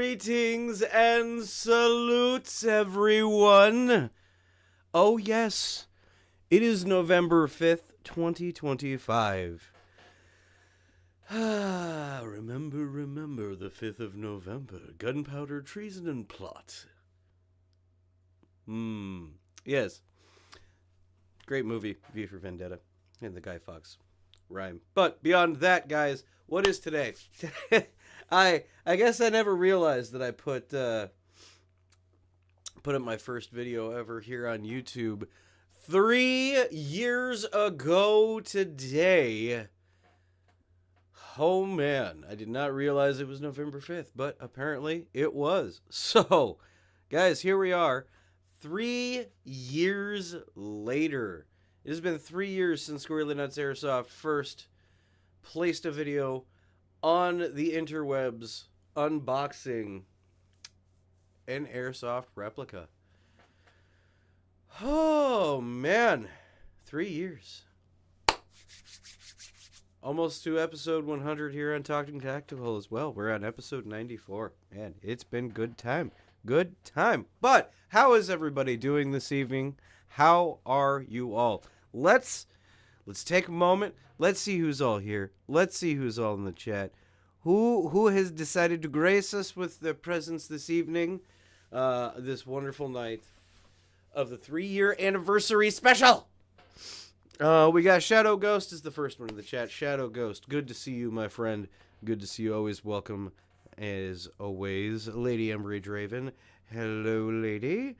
Greetings and salutes, everyone. Oh, yes, it is November 5th, 2025. Remember the 5th of November. Gunpowder, treason, and plot. Yes. Great movie, V for Vendetta, and the Guy Fawkes rhyme. But beyond that, guys, what is today? I guess I never realized that I put up my first video ever here on YouTube 3 years ago today. Oh man, I did not realize it was November 5th, but apparently it was. So, guys, here we are, 3 years later. It has been 3 years since Gorilla Nuts Airsoft first placed a video on the interwebs unboxing an airsoft replica. Oh man, 3 years. Almost to episode 100 here on Talking Tactical as well. We're on episode 94. Man, it's been good time. Good time. But how is everybody doing this evening? How are you all? Let's take a moment. Let's see who's all here. Let's see who's all in the chat. Who has decided to grace us with their presence this evening? This wonderful night of the 3-year anniversary special. We got Shadow Ghost is the first one in the chat. Shadow Ghost, good to see you, my friend. Good to see you. Always welcome, as always. Lady Embridge Raven, hello, lady.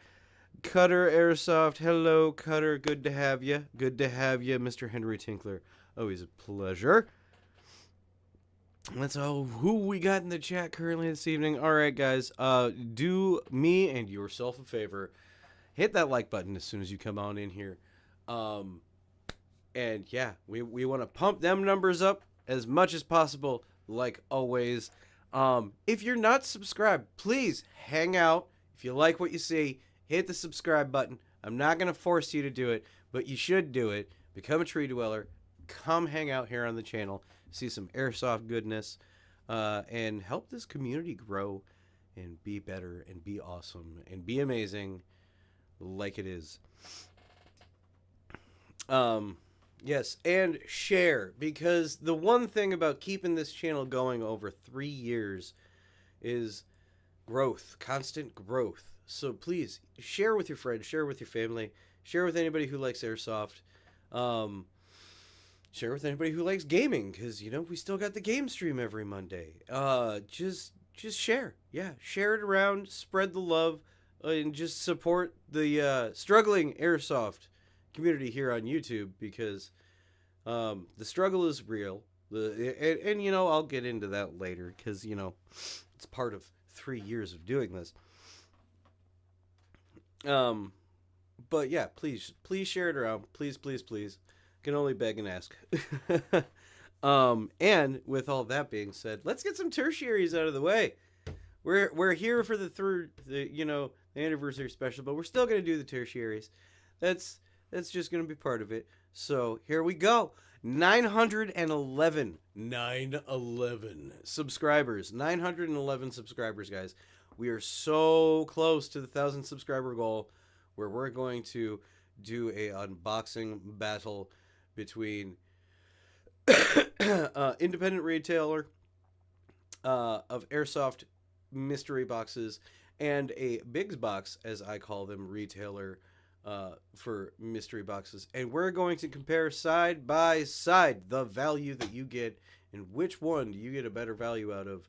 Cutter Airsoft, hello, Cutter. Good to have you. Good to have you, Mr. Henry Tinkler. Always a pleasure. That's all who we got in the chat currently this evening. All right, guys. Do me and yourself a favor. Hit that like button as soon as you come on in here. And yeah, we want to pump them numbers up as much as possible, like always. If you're not subscribed, please hang out. If you like what you see, hit the subscribe button. I'm not going to force you to do it, but you should do it. Become a tree dweller. Come hang out here on the channel. See some airsoft goodness. And help this community grow and be better and be awesome and be amazing like it is. Yes, and share, because the one thing about keeping this channel going over 3 years is growth, constant growth. So please share with your friends, share with your family, share with anybody who likes airsoft, share with anybody who likes gaming, because you know we still got the game stream every Monday. Just share, yeah, share it around, spread the love, and just support the struggling airsoft community here on YouTube, because the struggle is real. And you know, I'll get into that later, because you know it's part of 3 years of doing this. But yeah, please share it around. Please. Can only beg and ask. And with all that being said, let's get some tertiaries out of the way. We're here for the anniversary special, but we're still gonna do the tertiaries. That's just gonna be part of it. So here we go. 911 subscribers. 911 subscribers, guys. We are so close to the 1,000 subscriber goal, where we're going to do a unboxing battle between independent retailer of airsoft mystery boxes and a Biggs box, as I call them, retailer for mystery boxes. And we're going to compare side by side the value that you get and which one do you get a better value out of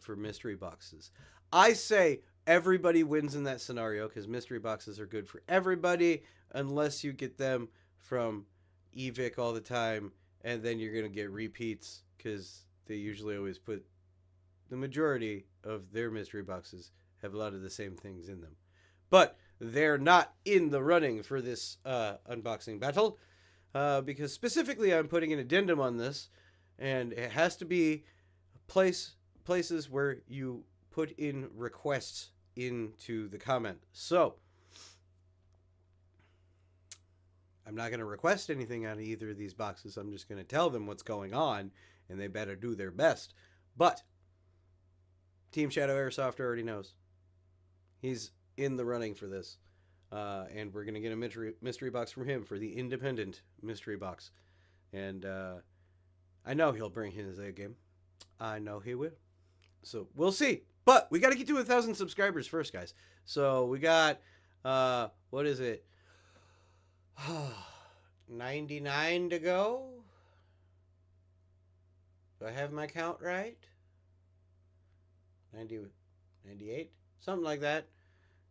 for mystery boxes. I say everybody wins in that scenario, because mystery boxes are good for everybody unless you get them from eVic all the time, and then you're going to get repeats, because they usually always put the majority of their mystery boxes have a lot of the same things in them. But they're not in the running for this unboxing battle, because specifically I'm putting an addendum on this, and it has to be places where you put in requests into the comment. So I'm not going to request anything on either of these boxes. I'm just going to tell them what's going on, and they better do their best. But Team Shadow Airsoft already knows. He's in the running for this. And we're going to get a mystery box from him for the independent mystery box. And I know he'll bring his A game. I know he will. So we'll see. But we got to get to 1,000 subscribers first, guys. So we got, what is it? 99 to go? Do I have my count right? 90, 98? Something like that.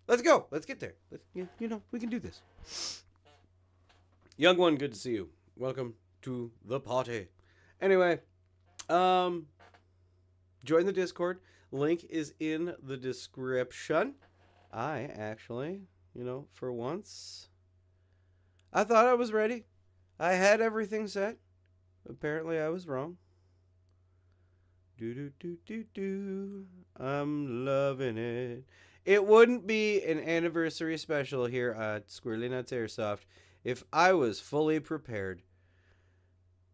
Let's go. Let's get there. We can do this. Young one, good to see you. Welcome to the party. Anyway, join the Discord. Link is in the description. I actually, for once, I thought I was ready. I had everything set. Apparently, I was wrong. I'm loving it. It wouldn't be an anniversary special here at Squirrely Nuts Airsoft if I was fully prepared.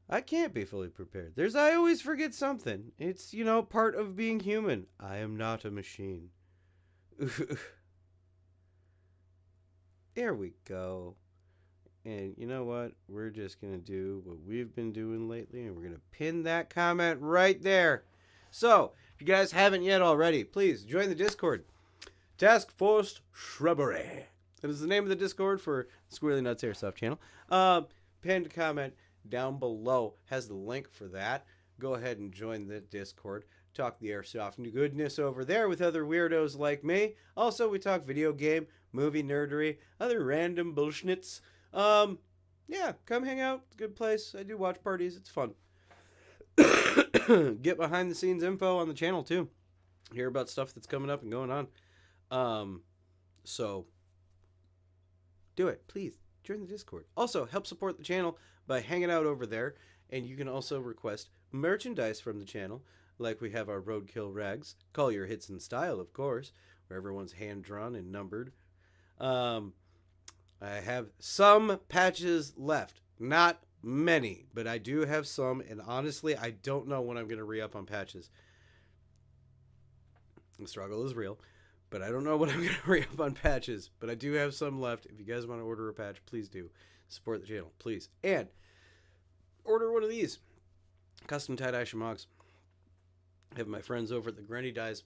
I can't be fully prepared. I always forget something. It's, part of being human. I am not a machine. There we go. And you know what? We're just going to do what we've been doing lately, and we're going to pin that comment right there. So, if you guys haven't yet already, please join the Discord. Task Force Shrubbery. That is the name of the Discord for the Squirrely Nuts Airsoft channel. Pinned comment down below has the link for that. Go ahead and join the Discord. Talk the airsoft goodness over there with other weirdos like me. Also, we talk video game, movie nerdery, other random bullshits. Yeah, come hang out. It's a good place. I do watch parties. It's fun. Get behind the scenes info on the channel too. Hear about stuff that's coming up and going on. So do it, please. Join the Discord. Also, help support the channel by hanging out over there. And you can also request merchandise from the channel. Like we have our Roadkill Rags. Call your hits in style, of course. Where everyone's hand-drawn and numbered. I have some patches left. Not many, but I do have some. And honestly, I don't know when I'm going to re-up on patches. The struggle is real. But I don't know when I'm going to re-up on patches. But I do have some left. If you guys want to order a patch, please do. Support the channel, please. And order one of these. Custom tie-dye shamogs. I have my friends over at the Granny Dyes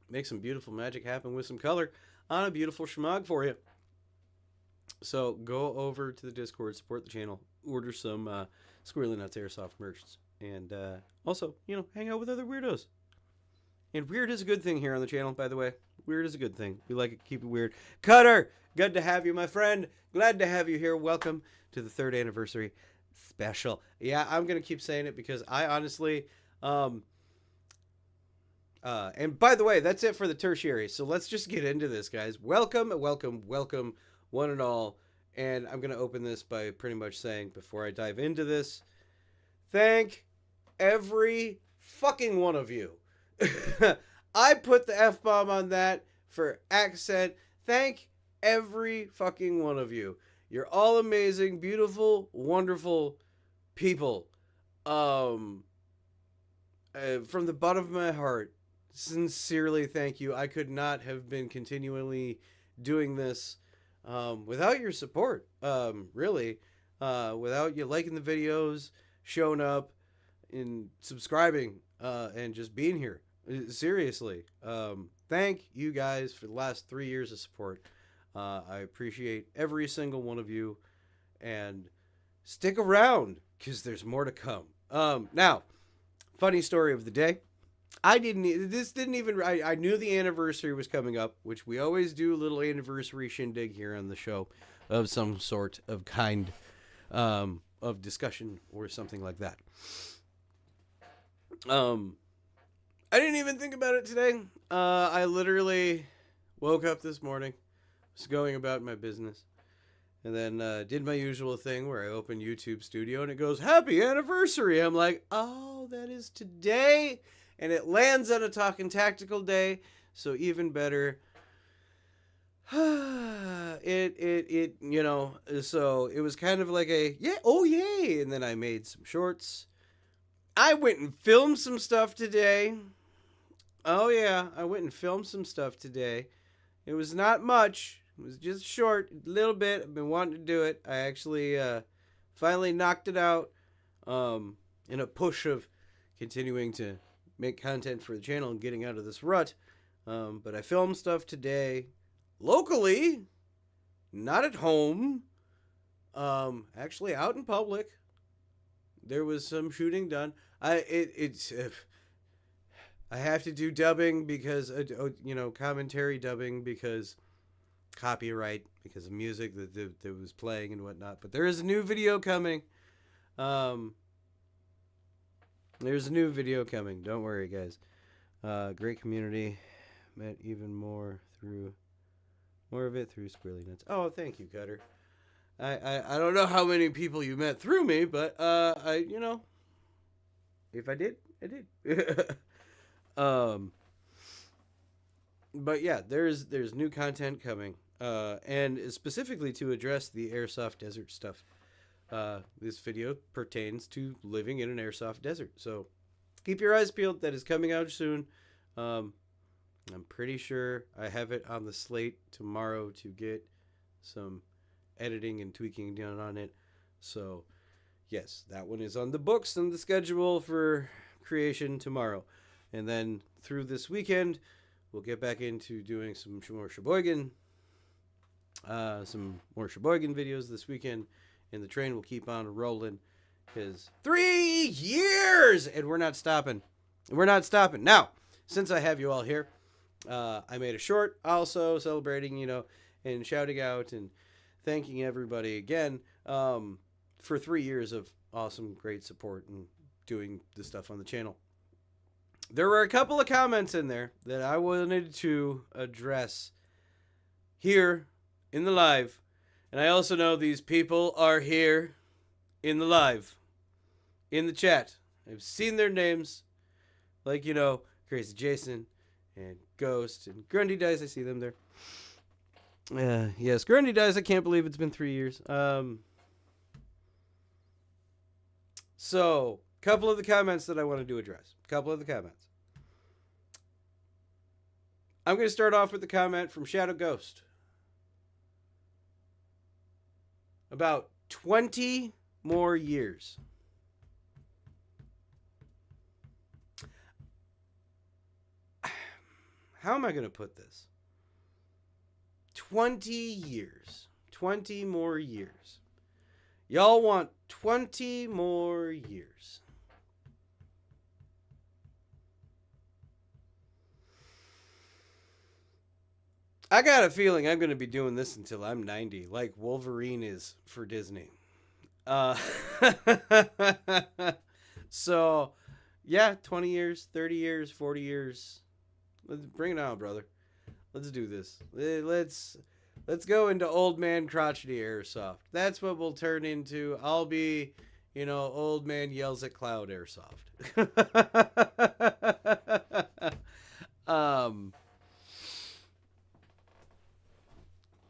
make some beautiful magic happen with some color on a beautiful shamog for you. So go over to the Discord, support the channel, order some Squirrely Nuts Airsoft merch. And also, hang out with other weirdos. And weird is a good thing here on the channel, by the way. Weird is a good thing. We like it, keep it weird. Cutter, good to have you, my friend. Glad to have you here. Welcome to the 3rd anniversary special. Yeah, I'm going to keep saying it because I honestly... and by the way, that's it for the tertiary. So let's just get into this, guys. Welcome, welcome, welcome, one and all. And I'm going to open this by pretty much saying, before I dive into this, thank every fucking one of you. I put the F-bomb on that for accent. Thank every fucking one of you. You're all amazing, beautiful, wonderful people. From the bottom of my heart, sincerely thank you. I could not have been continually doing this without your support, really. Without you liking the videos, showing up, and subscribing, and just being here. Seriously. Thank you guys for the last 3 years of support. I appreciate every single one of you. And stick around, because there's more to come. Now, funny story of the day. I knew the anniversary was coming up, which we always do a little anniversary shindig here on the show of some sort of kind of discussion or something like that. I didn't even think about it today. I literally woke up this morning, was going about my business, and then did my usual thing where I open YouTube Studio and it goes, Happy Anniversary! I'm like, oh, that is today? And it lands on a Talking Tactical Day, so even better. So it was kind of like a, yeah, oh yay! And then I made some shorts. I went and filmed some stuff today. Oh yeah, I went and filmed some stuff today. It was not much. It was just short, a little bit. I've been wanting to do it. I actually finally knocked it out um, in a push of continuing to make content for the channel and getting out of this rut. But I filmed stuff today locally, not at home. Actually out in public. There was some shooting done. I have to do dubbing because commentary dubbing because copyright because of music that was playing and whatnot. But there is a new video coming. There's a new video coming. Don't worry, guys. Great community. Met even more of it through Squirrely Nuts. Oh, thank you, Cutter. I don't know how many people you met through me, but if I did, I did. But yeah, there's new content coming, and specifically to address the airsoft desert stuff. This video pertains to living in an airsoft desert, so keep your eyes peeled. That is coming out soon. I'm pretty sure I have it on the slate tomorrow to get some editing and tweaking done on it. So yes, that one is on the books and the schedule for creation tomorrow. And then through this weekend, we'll get back into doing some more Sheboygan videos this weekend. And the train will keep on rolling because 3 years and we're not stopping. Now, since I have you all here, I made a short also celebrating, and shouting out and thanking everybody again for 3 years of awesome, great support and doing the stuff on the channel. There were a couple of comments in there that I wanted to address here in the live. And I also know these people are here in the live, in the chat. I've seen their names, like, Crazy Jason and Ghost and Grundy Dice. I see them there. Yes, Grundy Dice. I can't believe it's been 3 years. So, couple of the comments that I wanted to address. I'm going to start off with the comment from Shadow Ghost. About 20 more years. How am I going to put this? 20 years. 20 more years. Y'all want 20 more years. I got a feeling I'm going to be doing this until I'm 90, like Wolverine is for Disney. So, yeah, 20 years, 30 years, 40 years. Let's bring it on, brother. Let's do this. Let's go into old man crotchety airsoft. That's what we'll turn into. I'll be, old man yells at cloud airsoft.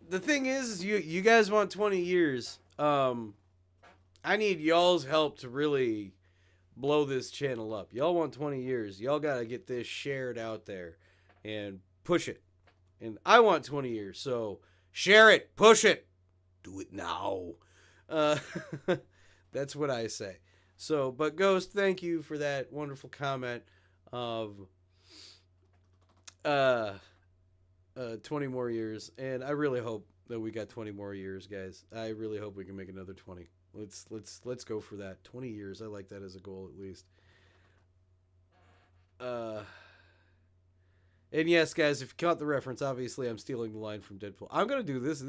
The thing is, you guys want 20 years. I need y'all's help to really blow this channel up. Y'all want 20 years. Y'all got to get this shared out there and push it. And I want 20 years, so share it, push it, do it now. That's what I say. So, but Ghost, thank you for that wonderful comment of 20 more years, and I really hope that we got 20 more years, guys. I really hope we can make another 20. Let's go for that. 20 years. I like that as a goal at least. And yes, guys, if you caught the reference, obviously I'm stealing the line from Deadpool. I'm gonna do this.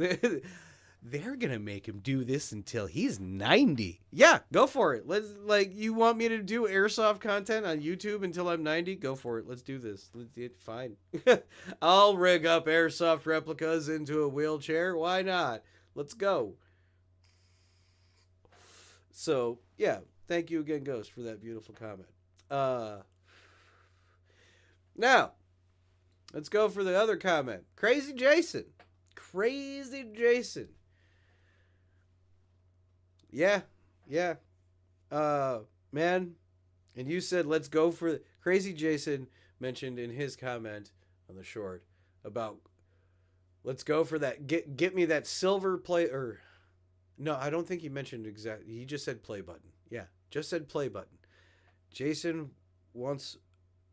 They're gonna make him do this until he's 90. Yeah, go for it. You want me to do airsoft content on YouTube until I'm 90? Go for it. Let's do this. Fine. I'll rig up airsoft replicas into a wheelchair. Why not? Let's go. So, yeah. Thank you again, Ghost, for that beautiful comment. Now, let's go for the other comment. Crazy Jason. Yeah. Man. And you said, let's go for Crazy Jason mentioned in his comment on the short about let's go for that. Get me that silver play or no, I don't think he mentioned exactly. He just said play button. Yeah, just said play button. Jason wants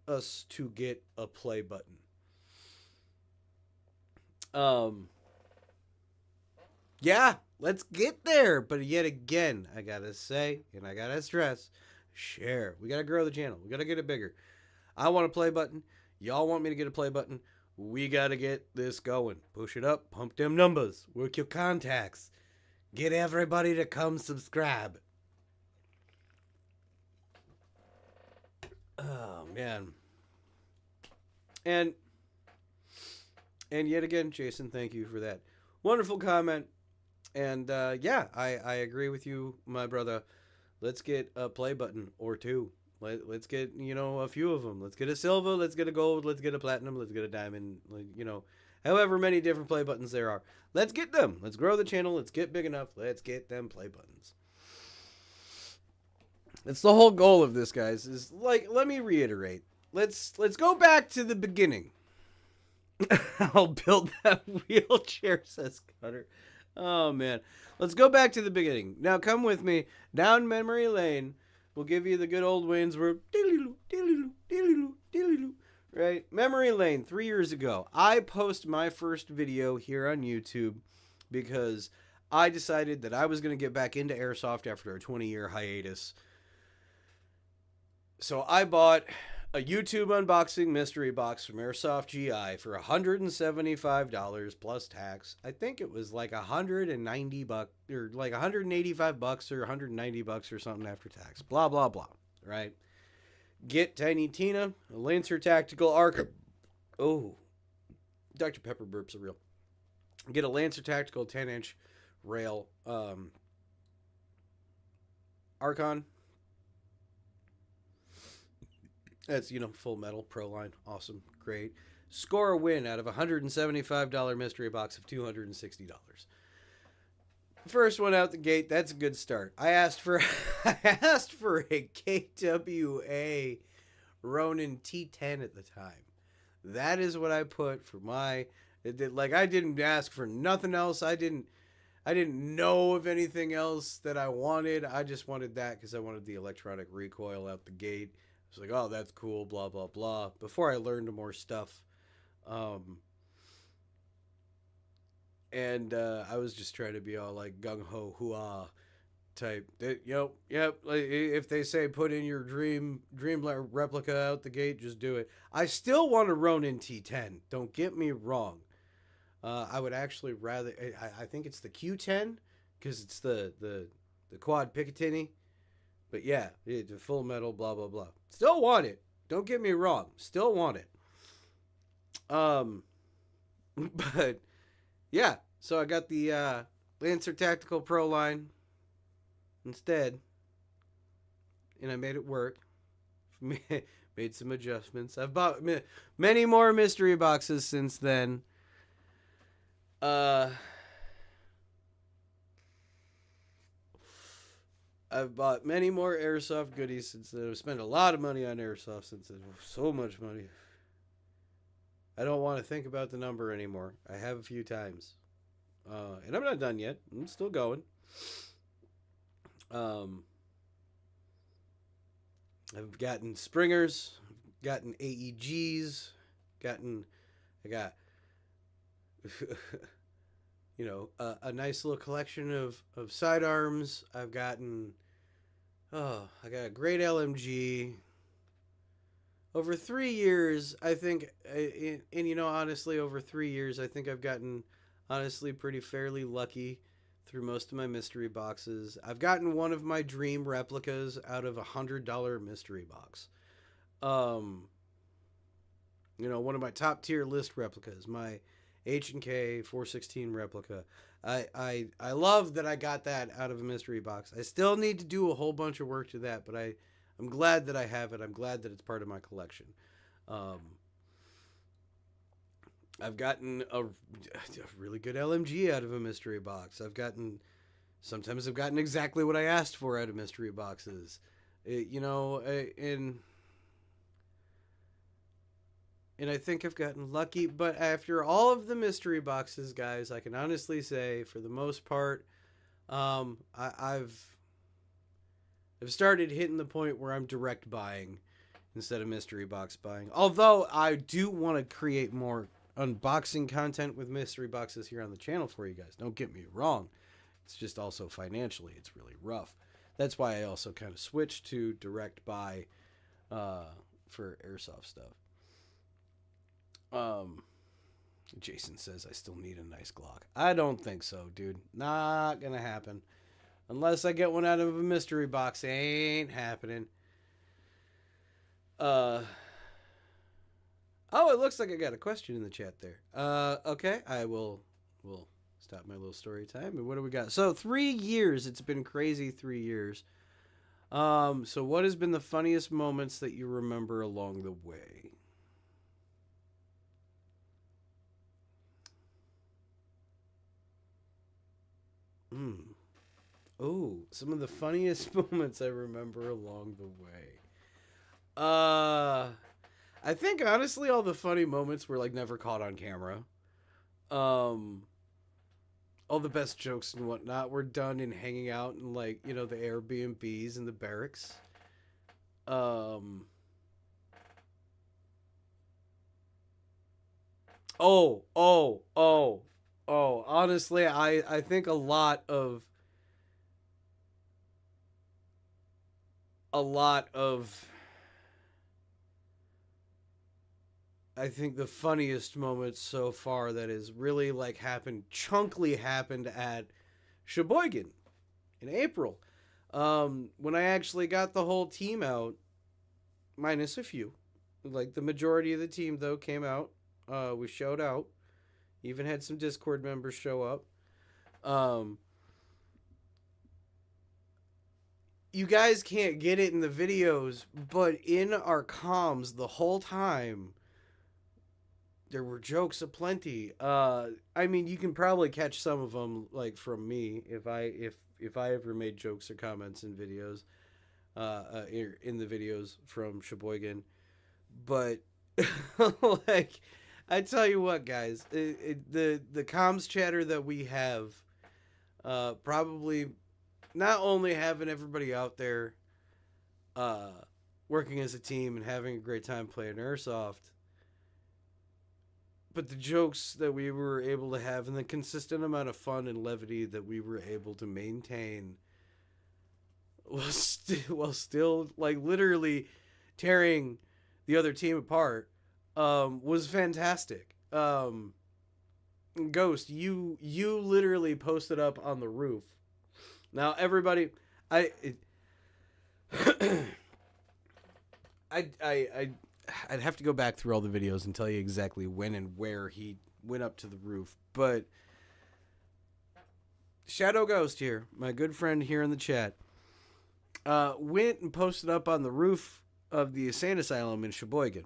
us to get a play button. Um, yeah, let's get there. But yet again, I gotta say, and I gotta stress, share. We gotta grow the channel. We gotta get it bigger. I want a play button. Y'all want me to get a play button. We gotta get this going. Push it up. Pump them numbers. Work your contacts. Get everybody to come subscribe. Oh man. And yet again, Jason, thank you for that wonderful comment. And yeah, I agree with you, my brother. Let's get a play button or two. Let's get, a few of them. Let's get a silver, let's get a gold, let's get a platinum, let's get a diamond, however many different play buttons there are. Let's get them. Let's grow the channel. Let's get big enough. Let's get them play buttons. That's the whole goal of this, guys, is let me reiterate. Let's go back to the beginning. I'll build that wheelchair, says Cutter. Oh, man. Let's go back to the beginning. Now, come with me down memory lane. We'll give you the good old Wayne's World. Right? Memory lane, 3 years ago. I post my first video here on YouTube because I decided that I was going to get back into airsoft after a 20-year hiatus. So I bought a YouTube unboxing mystery box from Airsoft GI for $175 plus tax. I think it was like $190 or like $185 or $190 or something after tax. Blah blah blah. Right? Get Tiny Tina, a Lancer Tactical Arc. Oh, Dr. Pepper burps are real. Get a Lancer Tactical 10-inch rail Archon. That's, full metal, pro line. Awesome. Great. Score a win out of a $175 mystery box of $260. First one out the gate, that's a good start. I asked for a KWA Ronin T10 at the time. That is what I put for my I didn't ask for nothing else. I didn't know of anything else that I wanted. I just wanted that because I wanted the electronic recoil out the gate. I was like, oh, that's cool, blah, blah, blah. Before I learned more stuff. And I was just trying to be all like gung-ho, hoo-ah type. Yep. Like, if they say put in your dream replica out the gate, just do it. I still want a Ronin T10. Don't get me wrong. I would actually rather... I think it's the Q10 because it's the quad Picatinny. But yeah, it's a full metal, blah, blah, blah. Still want it. Don't get me wrong. Still want it. But yeah, so I got the Lancer Tactical Pro line instead. And I made it work. Made some adjustments. I've bought many more mystery boxes since then. I've bought many more airsoft goodies since then. I've spent a lot of money on airsoft since then. So much money. I don't want to think about the number anymore. I have a few times. And I'm not done yet. I'm still going. I've gotten Springers, gotten AEGs, I got a nice little collection of sidearms. I got a great LMG. Over 3 years, I think, and honestly, over 3 years, I think I've gotten, honestly, pretty fairly lucky through most of my mystery boxes. I've gotten one of my dream replicas out of $100 mystery box. One of my top tier list replicas, my H&K 416 replica. I love that I got that out of a mystery box. I still need to do a whole bunch of work to that, but I'm glad that I have it. I'm glad that it's part of my collection. I've gotten a really good LMG out of a mystery box. Sometimes I've gotten exactly what I asked for out of mystery boxes. And And I think I've gotten lucky. But after all of the mystery boxes, guys, I can honestly say, for the most part, I've started hitting the point where I'm direct buying instead of mystery box buying. Although I do want to create more unboxing content with mystery boxes here on the channel for you guys. Don't get me wrong. It's just also financially, it's really rough. That's why I also kind of switched to direct buy for airsoft stuff. Um, Jason says I still need a nice Glock. I don't think so, dude. Not gonna happen. Unless I get one out of a mystery box, ain't happening. Uh oh, it looks like I got a question in the chat there. Okay, I will stop my little story time. And what do we got? So 3 years. It's been crazy 3 years. So what has been the funniest moments that you remember along the way? Hmm. Oh, some of the funniest moments I remember along the way. Uh, I think honestly, all the funny moments were like never caught on camera. Um, all the best jokes and whatnot were done in hanging out in like the Airbnbs and the barracks. Um, oh, oh, oh, oh. Honestly, I think a lot of I think the funniest moments so far that has really like happened at Sheboygan in April. When I actually got the whole team out, minus a few. Like the majority of the team though came out. We showed out. Even had some Discord members show up. Um, you guys can't get it in the videos, but in our comms the whole time there were jokes aplenty. I mean, you can probably catch some of them like from me if I ever made jokes or comments in videos, in the videos from Sheboygan. But like, I tell you what, guys, the comms chatter that we have, probably not only having everybody out there, uh, working as a team and having a great time playing airsoft, but the jokes that we were able to have and the consistent amount of fun and levity that we were able to maintain while still like literally tearing the other team apart, was fantastic. Ghost, you literally posted up on the roof. Now everybody, I I I'd have to go back through all the videos and tell you exactly when and where he went up to the roof. But Shadow Ghost here, my good friend here in the chat, went and posted up on the roof of the insane asylum in Sheboygan.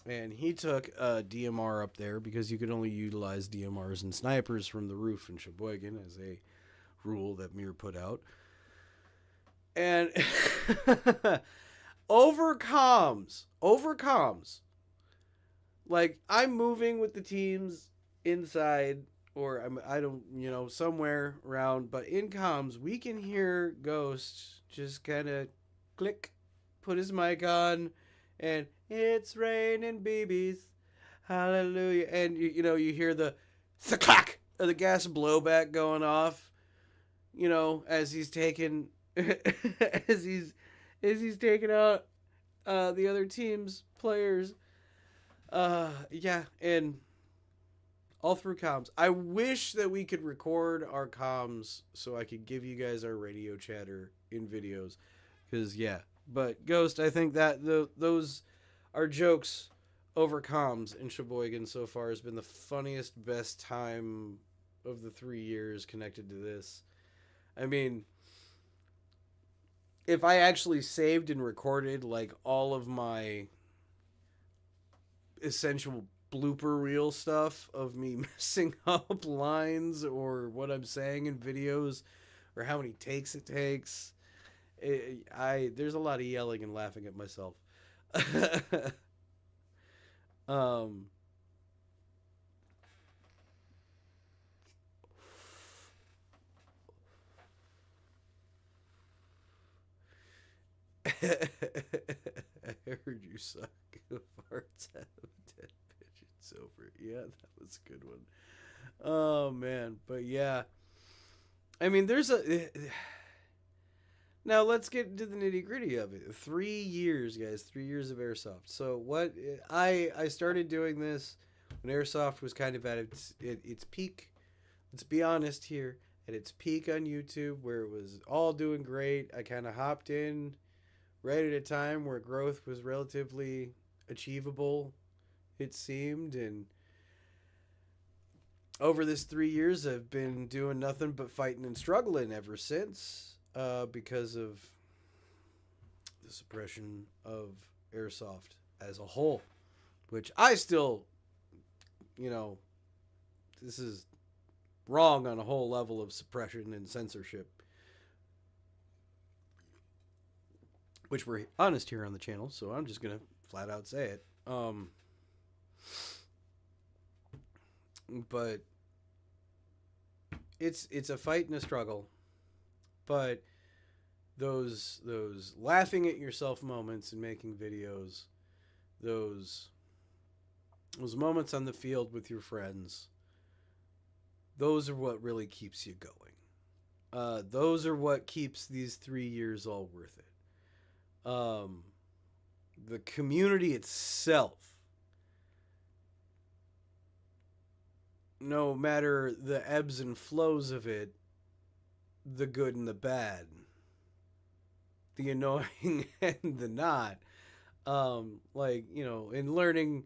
And he took a DMR up there because you could only utilize DMRs and snipers from the roof in Sheboygan as a rule that Mir put out. And overcoms. Like, I'm moving with the teams inside, or I don't, somewhere around, but in comms, we can hear Ghost just kind of click, put his mic on, and it's raining BBs, hallelujah. And, you hear the clack of the gas blowback going off, as he's taking, as he's taking out the other team's players. Yeah, and all through comms. I wish that we could record our comms so I could give you guys our radio chatter in videos. Because, yeah. But, Ghost, I think that those are jokes over comms in Sheboygan so far has been the funniest, best time of the 3 years connected to this. I mean, if I actually saved and recorded, like, all of my essential blooper reel stuff of me messing up lines or what I'm saying in videos or how many takes it takes, there's a lot of yelling and laughing at myself. Um, I heard you suck farts out of dead pigeons over. Yeah, that was a good one. Oh man, but yeah, I mean, there's a. Now let's get into the nitty gritty of it. 3 years, guys. 3 years of airsoft. So what I started doing this when airsoft was kind of at its peak. Let's be honest here. At its peak on YouTube, where it was all doing great, I kind of hopped in right at a time where growth was relatively achievable. It seemed, and over this 3 years, I've been doing nothing but fighting and struggling ever since, because of the suppression of airsoft as a whole, which I still, you know, this is wrong on a whole level of suppression and censorship, which we're honest here on the channel, so I'm just gonna flat out say it. But it's a fight and a struggle, but those laughing at yourself moments and making videos, those those moments on the field with your friends, those are what really keeps you going. Those are what keeps these 3 years all worth it. The community itself, no matter the ebbs and flows of it, the good and the bad, the annoying and the not. Like, in learning,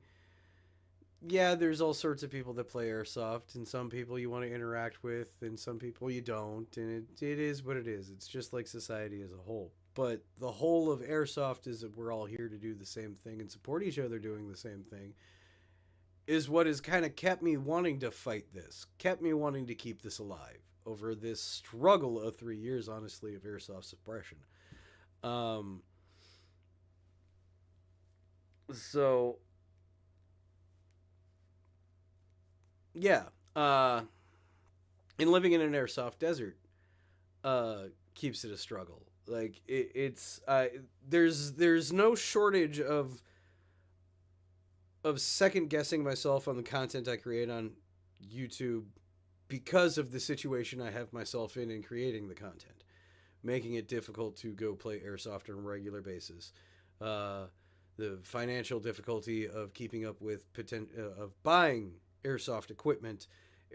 yeah, there's all sorts of people that play airsoft, and some people you want to interact with, and some people you don't, and it is what it is. It's just like society as a whole. But the whole of airsoft is that we're all here to do the same thing and support each other doing the same thing, is what has kind of kept me wanting to fight this, kept me wanting to keep this alive over this struggle of 3 years, honestly, of airsoft suppression. Um, so yeah, and living in an airsoft desert keeps it a struggle. Like it's there's no shortage of second guessing myself on the content I create on YouTube because of the situation I have myself in creating the content, making it difficult to go play airsoft on a regular basis. The financial difficulty of keeping up with of buying airsoft equipment,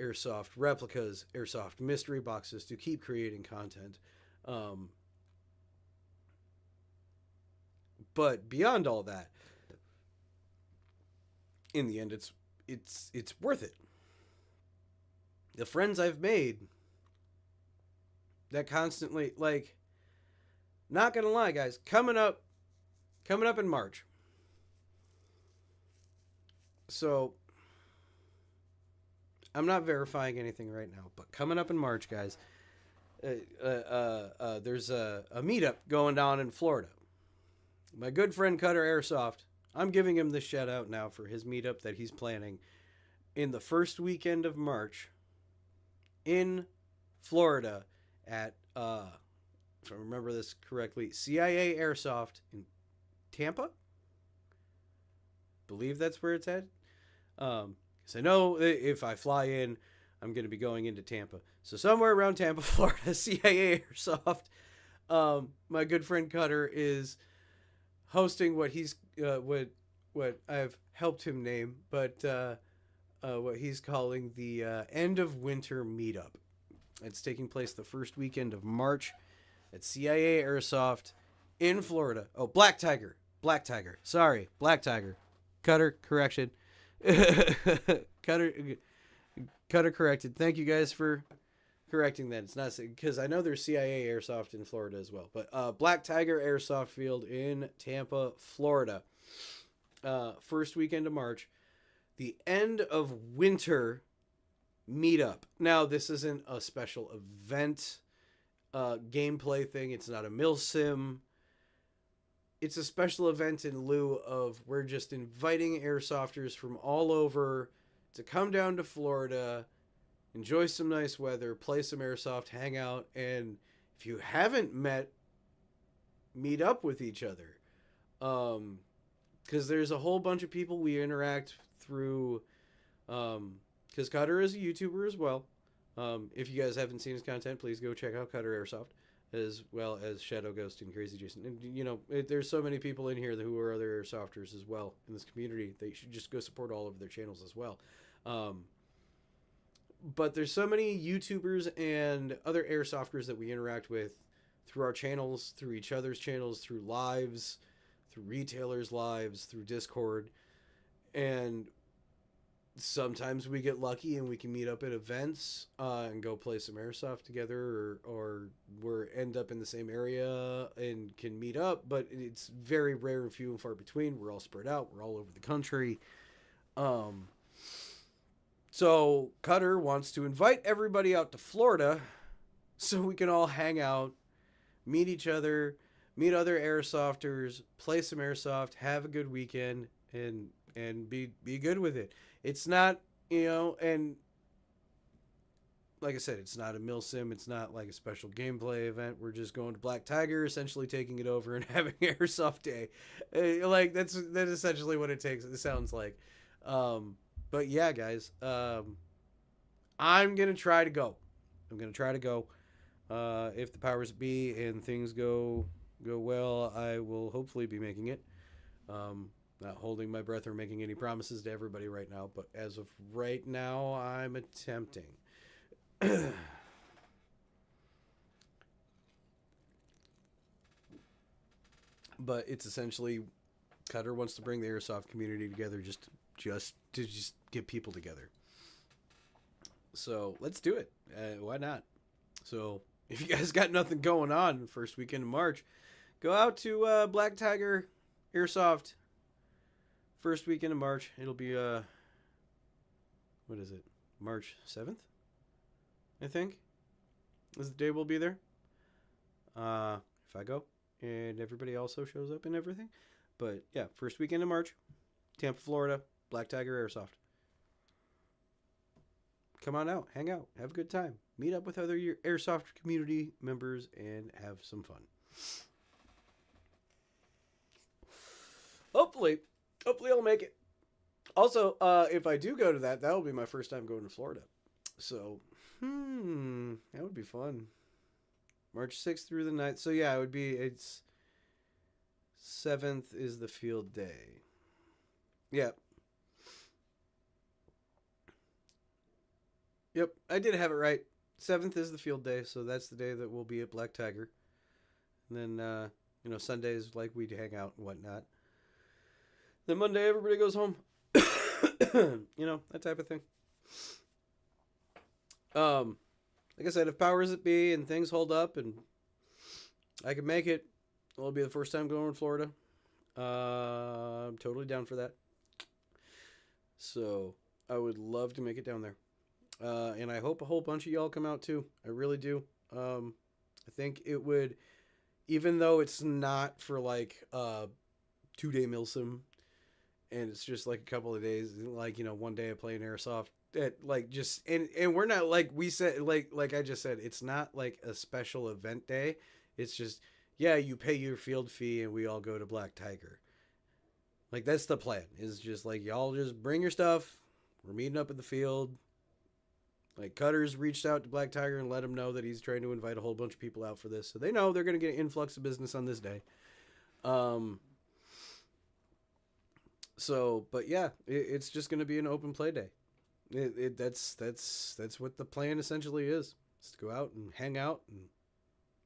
airsoft replicas, airsoft mystery boxes to keep creating content. But beyond all that, in the end, it's worth it. The friends I've made that constantly, like, not gonna lie, guys, coming up in March. So I'm not verifying anything right now, but coming up in March, guys, there's a meetup going down in Florida. My good friend Cutter Airsoft, I'm giving him this shout out now for his meetup that he's planning in the first weekend of March in Florida at, if I remember this correctly, CIA Airsoft in Tampa. Believe that's where it's at. Because I know if I fly in, I'm going to be going into Tampa. So somewhere around Tampa, Florida, CIA Airsoft. My good friend Cutter is hosting what he's what I've helped him name, but what he's calling the end of winter meetup. It's taking place the first weekend of March at CIA Airsoft in Florida. Oh, Black Tiger. Sorry, Black Tiger. Cutter, correction. Cutter corrected. Thank you guys for correcting that. It's not because I know there's CIA Airsoft in Florida as well, but Black Tiger Airsoft Field in Tampa, Florida. First weekend of March, the end of winter meetup. Now, this isn't a special event gameplay thing. It's not a mil sim. it's a special event in lieu of we're just inviting airsofters from all over to come down to Florida, enjoy some nice weather, play some airsoft, hang out, and if you haven't met, meet up with each other. Because there's a whole bunch of people we interact through. Because Cutter is a YouTuber as well. If you guys haven't seen his content, please go check out Cutter Airsoft, as well as Shadow Ghost and Crazy Jason. And there's so many people in here who are other airsofters as well in this community. They should just go support all of their channels as well. But there's so many YouTubers and other airsofters that we interact with through our channels, through each other's channels, through lives, through retailers' lives, through Discord, and sometimes we get lucky and we can meet up at events and go play some airsoft together, or we're end up in the same area and can meet up, but it's very rare and few and far between. We're all spread out. We're all over the country. So Cutter wants to invite everybody out to Florida so we can all hang out, meet each other, meet other airsofters, play some airsoft, have a good weekend, and be good with it. It's not, and like I said, it's not a milsim. It's not like a special gameplay event. We're just going to Black Tiger, essentially taking it over and having airsoft day. Like that's essentially what it sounds like. But yeah, guys, I'm gonna try to go. If the powers be and things go well, I will hopefully be making it. Not holding my breath or making any promises to everybody right now, but as of right now, I'm attempting. But it's essentially Cutter wants to bring the airsoft community together just to get people together. So let's do it. Why not? So if you guys got nothing going on first weekend of March, go out to Black Tiger Airsoft. First weekend of March. It'll be what is it? March 7th, I think, is the day we'll be there. If I go and everybody also shows up and everything. But yeah, first weekend of March, Tampa, Florida, Black Tiger Airsoft. Come on out, hang out, have a good time, meet up with other airsoft community members, and have some fun. Hopefully I'll make it. Also, if I do go to that will be my first time going to Florida. So, that would be fun. March 6th through the 9th. So yeah, it's 7th is the field day. Yep. Yep, I did have it right. 7th is the field day, so that's the day that we'll be at Black Tiger. And then, Sundays, like, we'd hang out and whatnot. Then Monday, everybody goes home. That type of thing. Like I said, if powers it be and things hold up and I can make it, it'll be the first time going to Florida. I'm totally down for that. So I would love to make it down there. And I hope a whole bunch of y'all come out too. I really do. I think it would, even though it's not for like 2-day milsim, and it's just like a couple of days, like, one day of playing airsoft, and we're not, like we said, like I just said, it's not like a special event day. It's just, yeah, you pay your field fee and we all go to Black Tiger. Like, that's the plan, is just like, y'all just bring your stuff. We're meeting up at the field. Like, Cutter's reached out to Black Tiger and let him know that he's trying to invite a whole bunch of people out for this. So they know they're going to get an influx of business on this day. But yeah, it's just going to be an open play day. That's what the plan essentially is to go out and hang out and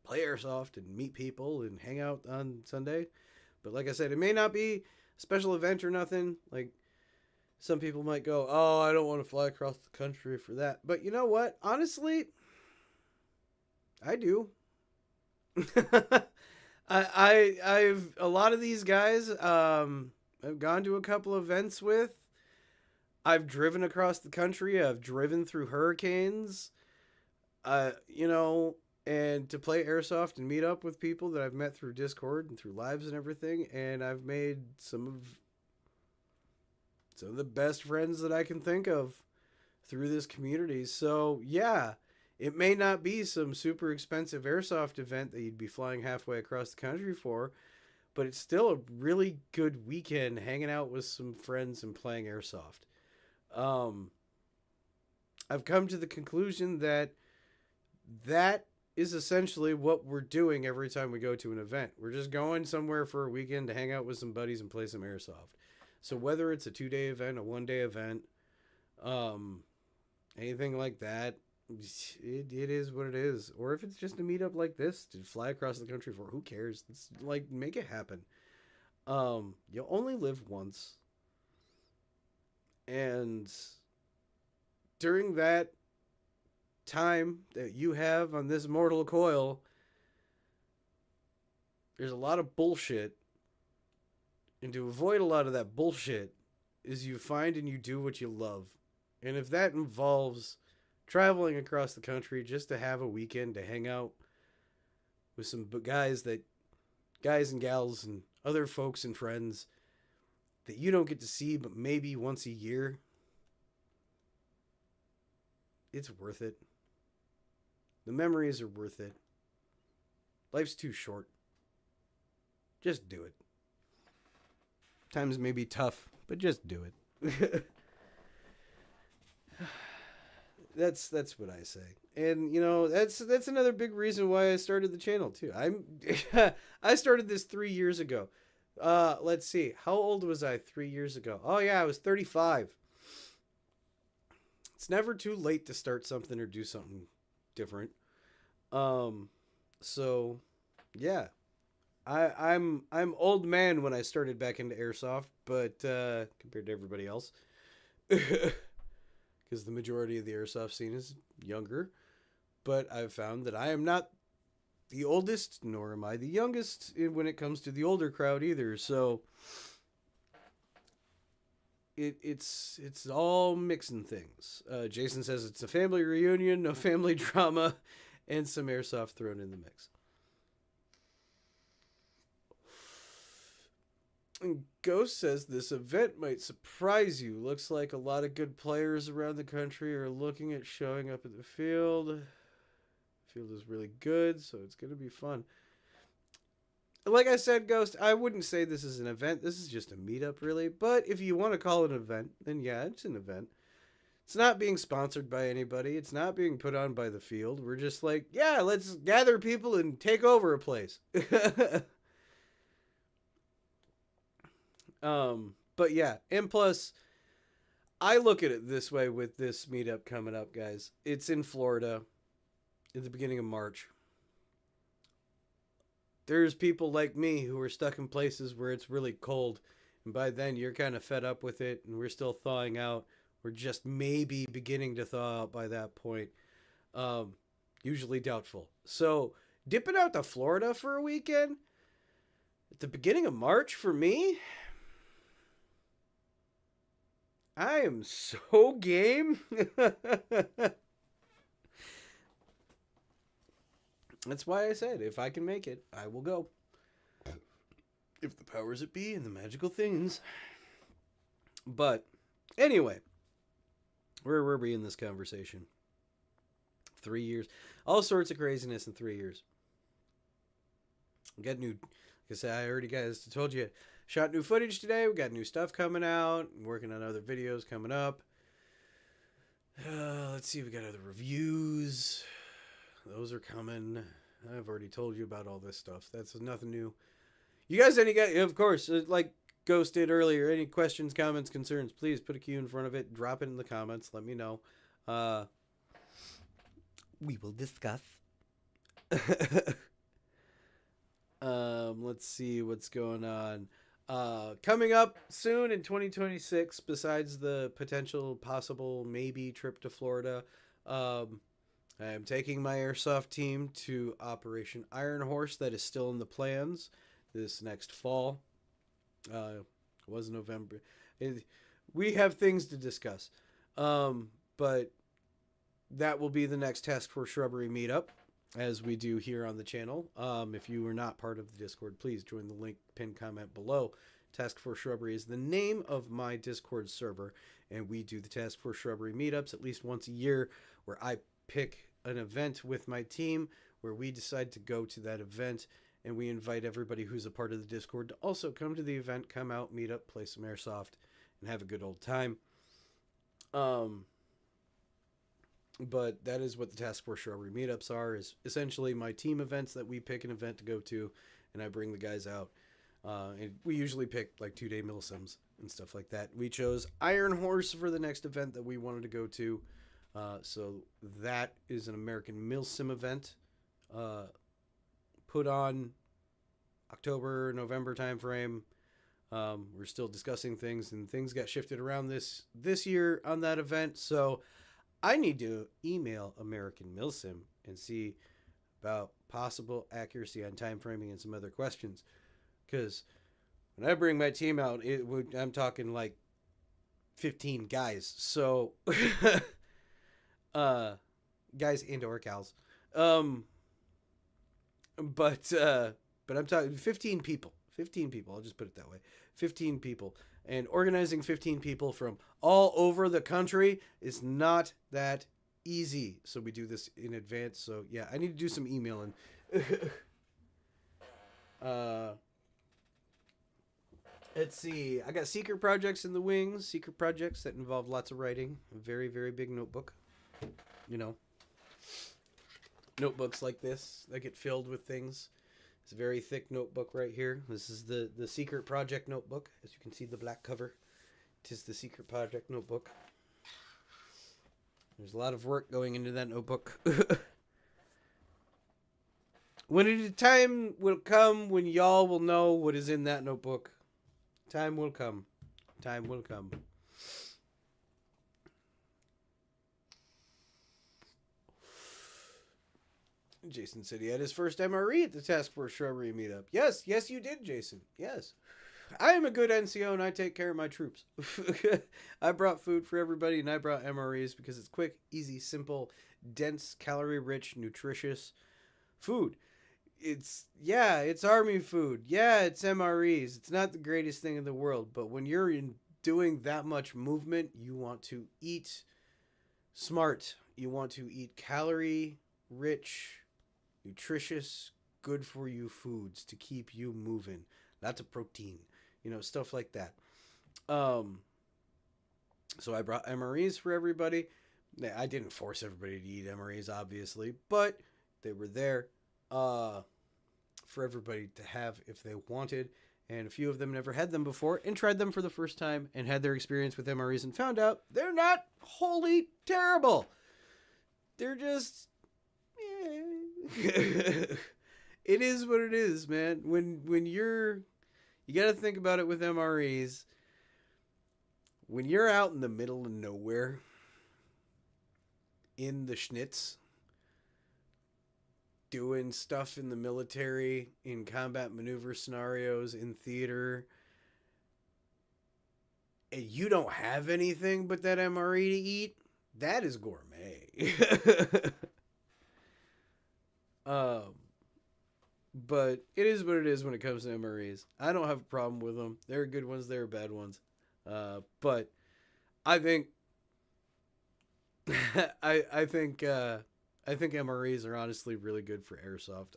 play airsoft and meet people and hang out on Sunday. But like I said, it may not be a special event or nothing. Like, some people might go, oh, I don't want to fly across the country for that. But you know what? Honestly, I do. I've a lot of these guys I've gone to a couple events with. I've driven across the country. I've driven through hurricanes. and to play airsoft and meet up with people that I've met through Discord and through lives and everything. And I've made some of the best friends that I can think of through this community. So yeah, it may not be some super expensive airsoft event that you'd be flying halfway across the country for, but it's still a really good weekend hanging out with some friends and playing airsoft. Um, I've come to the conclusion that that is essentially what we're doing every time we go to an event. We're just going somewhere for a weekend to hang out with some buddies and play some airsoft. So whether it's a 2-day event, a 1-day event, um, anything like that, it is what it is. Or if it's just a meetup like this to fly across the country for, who cares? It's like, make it happen. You'll only live once. And during that time that you have on this mortal coil, there's a lot of bullshit. And to avoid a lot of that bullshit is you find and you do what you love. And if that involves traveling across the country just to have a weekend to hang out with some guys and gals and other folks and friends that you don't get to see but maybe once a year, it's worth it. The memories are worth it. Life's too short. Just do it. Times may be tough, but just do it. That's what I say. And you know, that's another big reason why I started the channel too. I started this 3 years ago. Let's see. How old was I 3 years ago? Oh yeah, I was 35. It's never too late to start something or do something different. So yeah. I'm old man when I started back into airsoft, but compared to everybody else. Because the majority of the airsoft scene is younger. But I've found that I am not the oldest, nor am I the youngest when it comes to the older crowd either. So it's all mixing things. Jason says it's a family reunion, no family drama, and some airsoft thrown in the mix. And Ghost says this event might surprise you. Looks like a lot of good players around the country are looking at showing up at the field. The field is really good, so it's going to be fun. Like I said, Ghost, I wouldn't say this is an event. This is just a meetup, really. But if you want to call it an event, then yeah, it's an event. It's not being sponsored by anybody. It's not being put on by the field. We're just like, yeah, let's gather people and take over a place. But yeah, and plus, I look at it this way with this meetup coming up, guys. It's in Florida at the beginning of March. There's people like me who are stuck in places where it's really cold, and by then you're kind of fed up with it, and we're still thawing out. We're just maybe beginning to thaw out by that point. Usually doubtful. So, dipping out to Florida for a weekend at the beginning of March for me, I am so game. That's why I said, if I can make it, I will go. If the powers that be and the magical things. But, anyway. Where were we in this conversation? 3 years. All sorts of craziness in 3 years. Got new, like I said, I already told you, shot new footage today. We got new stuff coming out. I'm working on other videos coming up. Let's see, we got other reviews. Those are coming. I've already told you about all this stuff. That's nothing new. You guys, of course, like Ghost did earlier, any questions, comments, concerns, please put a Q in front of it. Drop it in the comments. Let me know. We will discuss. Let's see what's going on. Coming up soon in 2026, besides the potential possible maybe trip to Florida, I am taking my airsoft team to Operation Iron Horse. That is still in the plans this next fall. It was November. We have things to discuss. But that will be the next Task Force Shrubbery meetup. as we do here on the channel. If you are not part of the Discord, please join the link pinned comment below. Task Force Shrubbery is the name of my Discord server, and we do the Task Force Shrubbery meetups at least once a year, where I pick an event with my team where we decide to go to that event, and we invite everybody who's a part of the Discord to also come to the event, come out, meet up, play some airsoft, and have a good old time. But that is what the Task Force Shrubbery meetups are, is essentially my team events that we pick an event to go to, and I bring the guys out. And we usually pick like 2-day milsims and stuff like that. We chose Iron Horse for the next event that we wanted to go to. So that is an American milsim event put on October, November timeframe. We're still discussing things, and things got shifted around this year on that event. So I need to email American Milsim and see about possible accuracy on time framing and some other questions. Because when I bring my team out, I'm talking like 15 guys. So, guys and or gals. But I'm talking 15 people. 15 people. I'll just put it that way. 15 people. And organizing 15 people from all over the country is not that easy. So we do this in advance. So yeah, I need to do some emailing. Let's see. I got secret projects in the wings. Secret projects that involve lots of writing. A very, very big notebook. You know. Notebooks like this that get filled with things. It's a very thick notebook right here. This is the secret project notebook. As you can see, the black cover. It is the secret project notebook. There's a lot of work going into that notebook. When a time will come when y'all will know what is in that notebook. Time will come. Time will come. Jason said he had his first MRE at the Task Force Shrubbery meetup. Yes, yes, you did, Jason. Yes. I am a good NCO and I take care of my troops. I brought food for everybody and I brought MREs because it's quick, easy, simple, dense, calorie-rich, nutritious food. It's Army food. Yeah, it's MREs. It's not the greatest thing in the world, but when you're doing that much movement, you want to eat smart. You want to eat calorie-rich, nutritious, good for you foods to keep you moving. Lots of protein, stuff like that. So I brought MREs for everybody. I didn't force everybody to eat MREs, obviously, but they were there for everybody to have if they wanted. And a few of them never had them before and tried them for the first time and had their experience with MREs and found out they're not wholly terrible. They're just... it is what it is, man. When you got to think about it with MREs. When you're out in the middle of nowhere, in the schnitz, doing stuff in the military, in combat maneuver scenarios, in theater, and you don't have anything but that MRE to eat, that is gourmet. But it is what it is when it comes to MREs. I don't have a problem with them. There are good ones, there are bad ones. But I think I think MREs are honestly really good for airsoft.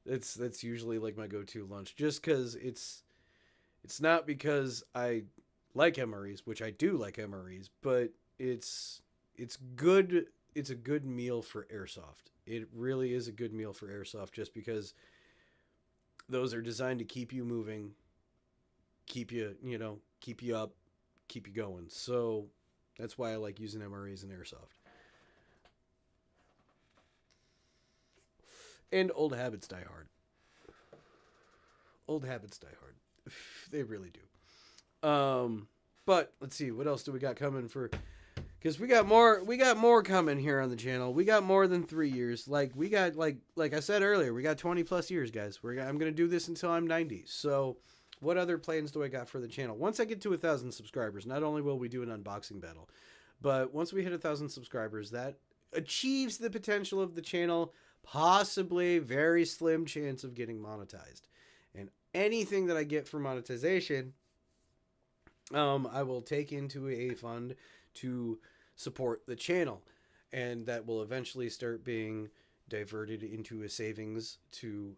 That's usually like my go-to lunch, just because it's not because I like MREs, which I do like MREs, but it's good. It's a good meal for airsoft. It really is a good meal for airsoft, just because those are designed to keep you moving, keep you up, keep you going. So that's why I like using MREs in airsoft. And old habits die hard. Old habits die hard. They really do. But let's see, what else do we got coming for... Because we got more coming here on the channel. We got more than 3 years. Like I said earlier, we got 20 plus years, guys. I'm going to do this until I'm 90. So what other plans do I got for the channel? Once I get to 1,000 subscribers, not only will we do an unboxing battle, but once we hit 1,000 subscribers, that achieves the potential of the channel, possibly very slim chance of getting monetized. And anything that I get for monetization, I will take into a fund to support the channel, and that will eventually start being diverted into a savings to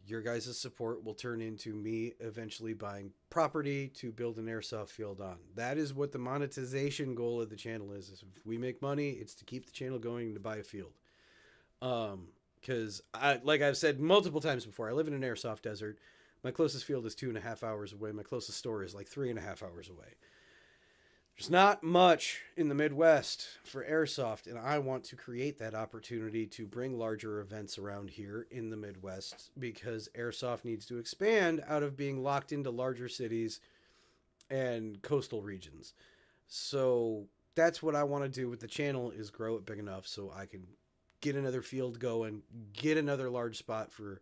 your guys' support will turn into me eventually buying property to build an airsoft field on. That is what the monetization goal of the channel is. If we make money, it's to keep the channel going and to buy a field. Because like I've said multiple times before, I live in an airsoft desert. My closest field is 2.5 hours away. My closest store is like 3.5 hours away. There's not much in the Midwest for airsoft, and I want to create that opportunity to bring larger events around here in the Midwest because airsoft needs to expand out of being locked into larger cities and coastal regions. So that's what I want to do with the channel is grow it big enough so I can get another field going, get another large spot for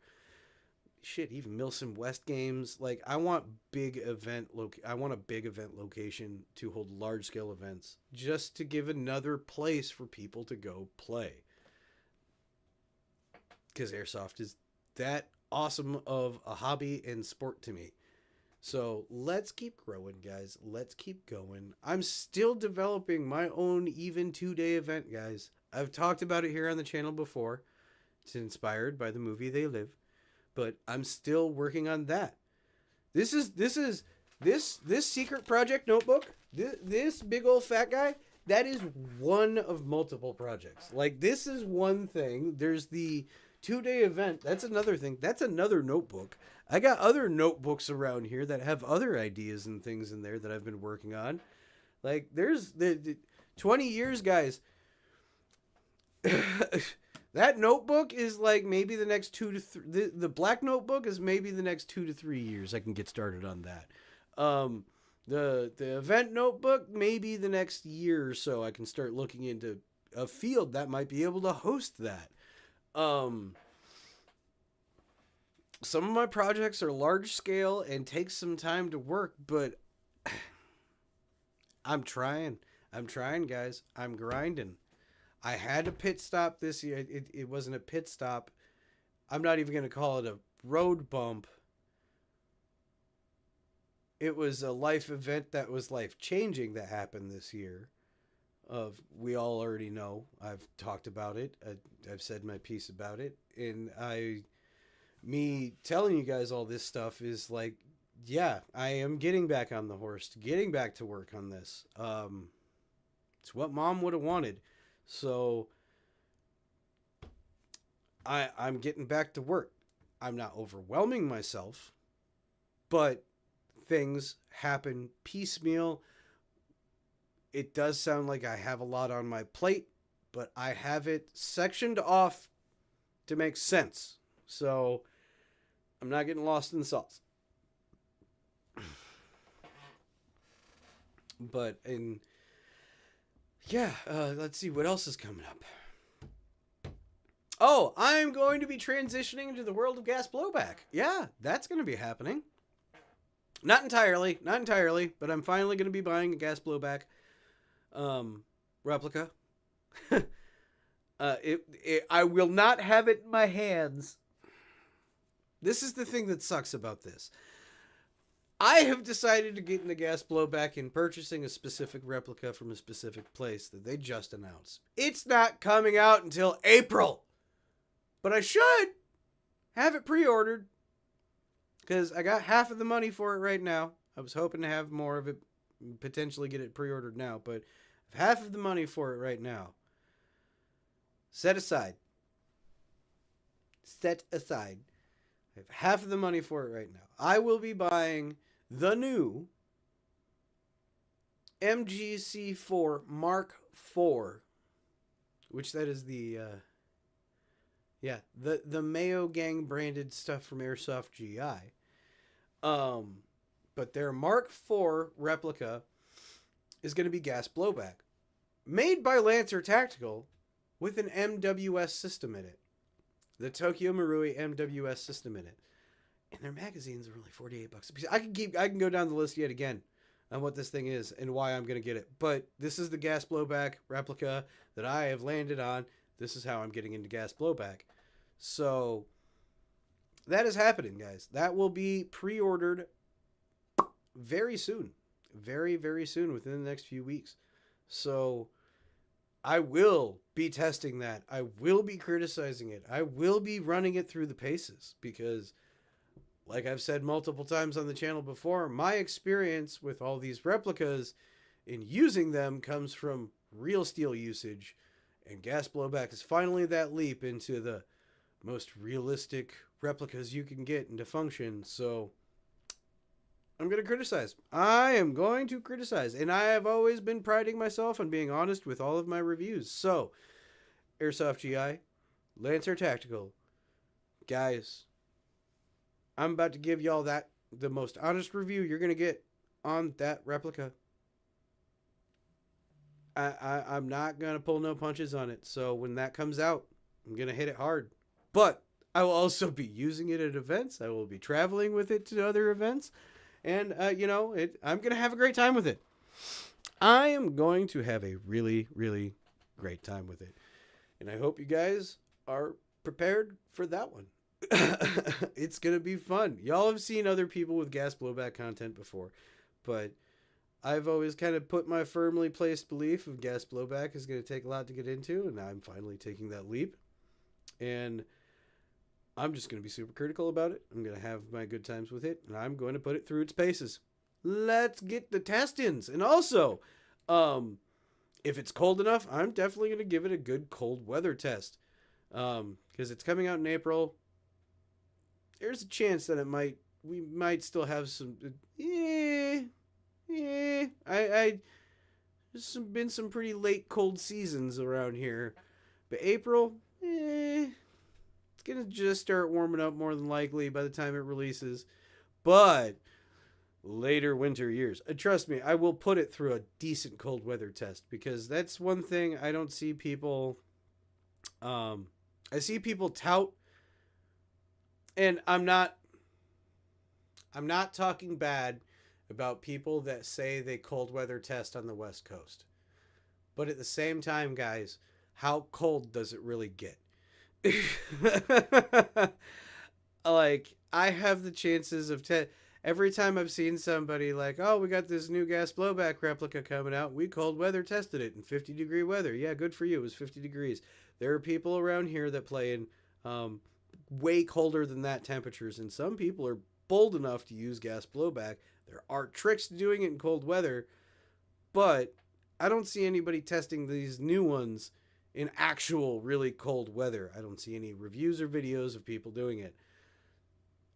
even Milsom West games. Like I want I want a big event location to hold large scale events just to give another place for people to go play. Because airsoft is that awesome of a hobby and sport to me. So let's keep growing, guys. Let's keep going. I'm still developing my own even 2-day event, guys. I've talked about it here on the channel before. It's inspired by the movie They Live. But I'm still working on that. This secret project notebook, this big old fat guy, that is one of multiple projects. Like this is one thing. There's the 2-day event. That's another thing. That's another notebook. I got other notebooks around here that have other ideas and things in there that I've been working on. Like there's the 20 years, guys. That notebook is like maybe the next 2 to 3. The black notebook is maybe the next 2 to 3 years. I can get started on that. The event notebook maybe the next year or so. I can start looking into a field that might be able to host that. Some of my projects are large scale and take some time to work, but I'm trying. I'm trying, guys. I'm grinding. I had a pit stop this year. It wasn't a pit stop. I'm not even going to call it a road bump. It was a life event that was life-changing that happened this year. We all already know. I've talked about it. I've said my piece about it. And me telling you guys all this stuff is like, yeah, I am getting back on the horse, getting back to work on this. It's what Mom would have wanted. So I'm getting back to work. I'm not overwhelming myself, but things happen piecemeal. It does sound like I have a lot on my plate, but I have it sectioned off to make sense. So I'm not getting lost in the sauce. But let's see what else is coming up. Oh, I'm going to be transitioning into the world of gas blowback. Yeah, that's going to be happening. Not entirely, but I'm finally going to be buying a gas blowback replica. I will not have it in my hands. This is the thing that sucks about this. I have decided to get into gas blowback and purchasing a specific replica from a specific place that they just announced. It's not coming out until April. But I should have it pre-ordered because I got half of the money for it right now. I was hoping to have more of it, potentially get it pre-ordered now, but I have half of the money for it right now. Set aside. I have half of the money for it right now. I will be buying the new MGC4 Mark IV, which that is the Mayo Gang branded stuff from Airsoft GI. But their Mark IV replica is going to be gas blowback, made by Lancer Tactical with an MWS system in it, the Tokyo Marui MWS system in it. And their magazines are only $48 a piece. I can go down the list yet again on what this thing is and why I'm going to get it. But this is the gas blowback replica that I have landed on. This is how I'm getting into gas blowback. So that is happening, guys. That will be pre-ordered very soon. Very, very soon, within the next few weeks. So I will be testing that. I will be criticizing it. I will be running it through the paces because, like I've said multiple times on the channel before, my experience with all these replicas in using them comes from real steel usage, and gas blowback is finally that leap into the most realistic replicas you can get into function. So I'm going to criticize. I am going to criticize. And I have always been priding myself on being honest with all of my reviews. So, Airsoft GI, Lancer Tactical. Guys, I'm about to give y'all the most honest review you're going to get on that replica. I'm not going to pull no punches on it. So, when that comes out, I'm going to hit it hard. But I will also be using it at events. I will be traveling with it to other events. And, I'm going to have a great time with it. I am going to have a really, really great time with it. And I hope you guys are prepared for that one. It's going to be fun. Y'all have seen other people with gas blowback content before. But I've always kind of put my firmly placed belief of gas blowback is going to take a lot to get into. And I'm finally taking that leap. And I'm just going to be super critical about it. I'm going to have my good times with it, and I'm going to put it through its paces. Let's get the test-ins. And also, if it's cold enough, I'm definitely going to give it a good cold weather test. Because it's coming out in April. There's a chance that we might still have some, there's been some pretty late cold seasons around here. But April, it's going to just start warming up more than likely by the time it releases. But later winter years, trust me, I will put it through a decent cold weather test, because that's one thing I don't see people, I see people tout, and I'm not talking bad about people that say they cold weather test on the West Coast. But at the same time, guys, how cold does it really get? Like, I have the chances of every time I've seen somebody like, oh, we got this new gas blowback replica coming out, we cold weather tested it in 50-degree weather. Yeah, good for you. It was 50 degrees. There are people around here that play in way colder than that temperatures, and some people are bold enough to use gas blowback. There are tricks to doing it in cold weather, but I don't see anybody testing these new ones in actual really cold weather. I don't see any reviews or videos of people doing it.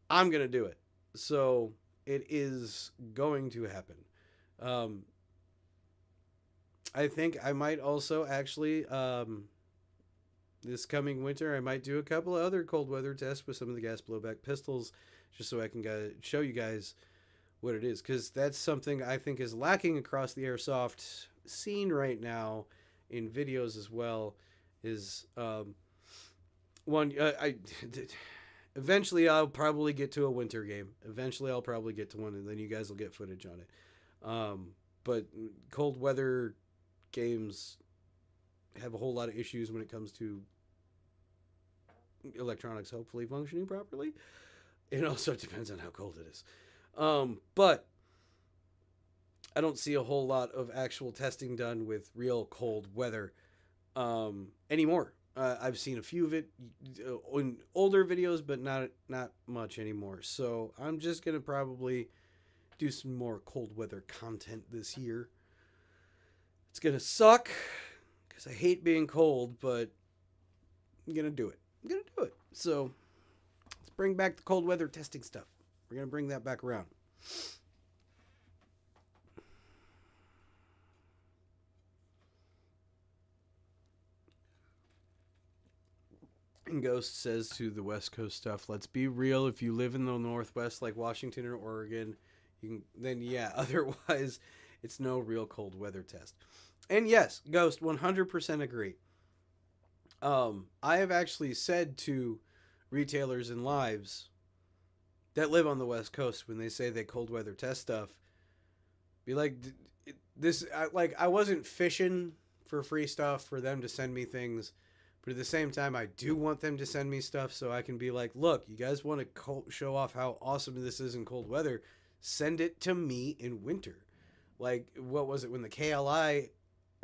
I'm going to do it. So it is going to happen. I think I might also actually, this coming winter, I might do a couple of other cold weather tests with some of the gas blowback pistols, just so I can show you guys what it is. Because that's something I think is lacking across the airsoft scene right now, in videos as well, is eventually I'll probably get to a winter game. Eventually I'll probably get to one, and then you guys will get footage on it. But cold weather games have a whole lot of issues when it comes to electronics hopefully functioning properly. It also depends on how cold it is. But I don't see a whole lot of actual testing done with real cold weather anymore. I've seen a few of it in older videos, but not much anymore. So I'm just going to probably do some more cold weather content this year. It's going to suck because I hate being cold, but I'm going to do it. So let's bring back the cold weather testing stuff. We're going to bring that back around. And Ghost says to the West Coast stuff, let's be real. If you live in the Northwest like Washington or Oregon, then yeah, otherwise it's no real cold weather test. And yes, Ghost, 100% agree. I have actually said to retailers and lives that live on the West Coast, when they say they cold weather test stuff, be like, I wasn't fishing for free stuff for them to send me things, But at the same time, I do want them to send me stuff so I can be like, look, you guys want to show off how awesome this is in cold weather? Send it to me in winter. Like, what was it when the KLI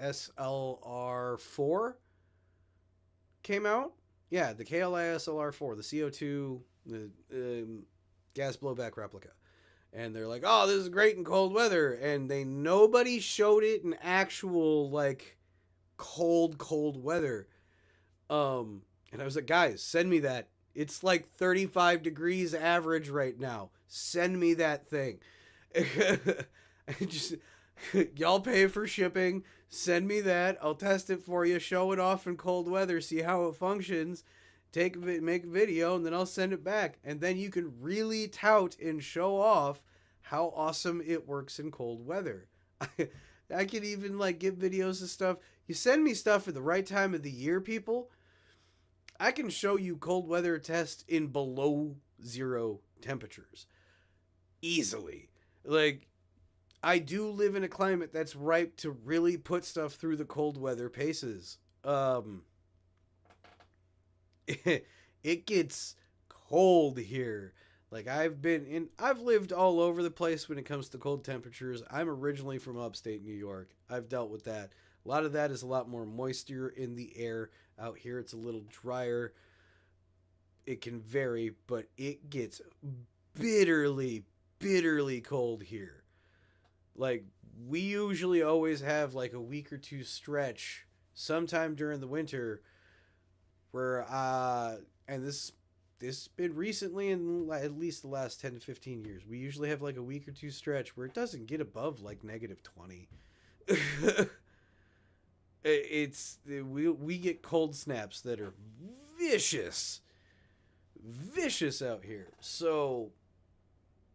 SLR4 came out? Yeah, the KLI SLR4, the CO2, the gas blowback replica. And they're like, oh, this is great in cold weather. And nobody showed it in actual, like, cold weather. And I was like, guys, send me that. It's like 35 degrees average right now. Send me that thing. Just y'all pay for shipping. Send me that. I'll test it for you. Show it off in cold weather. See how it functions. Make a video, and then I'll send it back. And then you can really tout and show off how awesome it works in cold weather. I could even like give videos of stuff. You send me stuff at the right time of the year, people. I can show you cold weather tests in below zero temperatures easily. Like, I do live in a climate that's ripe to really put stuff through the cold weather paces. It gets cold here. Like, I've lived all over the place when it comes to cold temperatures. I'm originally from upstate New York. I've dealt with that. A lot of that is a lot more moisture in the air. Out here, it's a little drier. It can vary, but it gets bitterly, bitterly cold here. Like, we usually always have like a week or two stretch sometime during the winter where, and this has been recently in at least the last 10 to 15 years. We usually have like a week or two stretch where it doesn't get above like -20. We get cold snaps that are vicious out here. So